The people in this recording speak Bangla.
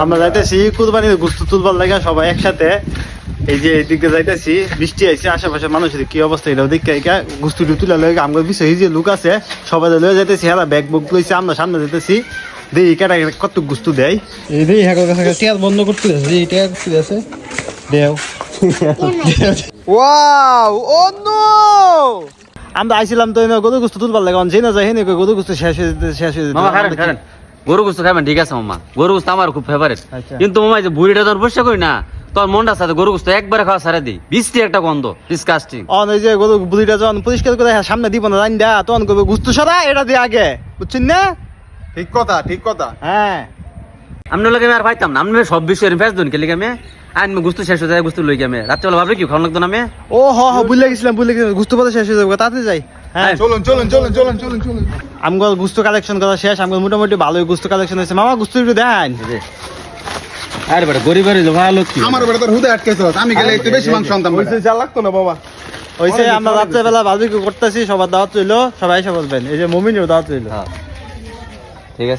আমরা যাইতেছি কুরবানির গোশত তুলবার লাগা সবাই একসাথে। এই যে এইদিকে যাইতেছি, বৃষ্টি আইছে, আশেপাশে মানুষের কি অবস্থা এটাও দেখে গোশত তুলে লয়ে আমার বিষয় যে লোক আছে সবাই লয়ে যাইতেছি। হ্যাঁ ব্যাগ বুক লইছে, আমরা সামনে যাইতেছি, দেখি কেটা কত গোশত দেয়। এই দেখি হ্যাঁ বন্ধ করতে আছে দেও। ওয়াও ও নো, আমরা আইছিলাম তো গরু গোশত তুলবার লাগে, যে না যায় হেনে গরু গোশত শেষ হয়ে যেতে। গরু গোস্ত খাবেন ঠিক আছে মামা, গরু গোস্ত আমার খুব ফেভারিট। আচ্ছা। কিন্তু মামা যে বুড়িটা তোর বসে করি না, তোর মনটা সাথে গরু গোস্ত একবারে খাওয়া সারা দিই, বৃষ্টি একটা গন্ধ ডিসকাস্টিং। এই যে গরু বুড়িটা যখন পরিষ্কার করে সামনে দিব না জানি দা, তখন করবে গুস্ত সরা এটা দিয়ে আগে, বুঝছেন না? ঠিক কথা, ঠিক কথা। হ্যাঁ আপনার লোক আমি আর পাইতাম না, আপনি সব বিষয়ের ফেস দিন খেলি আমি আনবে গুস্ত শেষ হয়ে যায়, গুস্ত লই আমি রাত্রেবেলা ভাবলে কি খাওয়া লাগতো না আমি। ও বুঝলে গেছিলাম গুস্ত পাতা শেষ হয়ে যাবে, তাতে যাই। হ্যাঁ চলুন চলুন চলুন চলুন চলুন চলুন। আমগো গুস্ত কালেকশন করা শেষ, আমগো মোটামুটি ভালোই গুস্ত কালেকশন হয়েছে। মামা গুস্ত একটু দেন। আরে বেটা গরিবের ভালো কি আমার বেটা তোর হুদে আটকেছ, আমি গেলে একটু বেশি মাংস আনতাম। হইছে যা লাগতো না বাবা, হইছে। আমরা রাত্রেবেলা বারবিকিউ করতেছি, সবার দাওয়াত চইলো, সবাই এসে বলবেন। এই যে মুমিনের দাওয়াত চইলো। ঠিক আছে।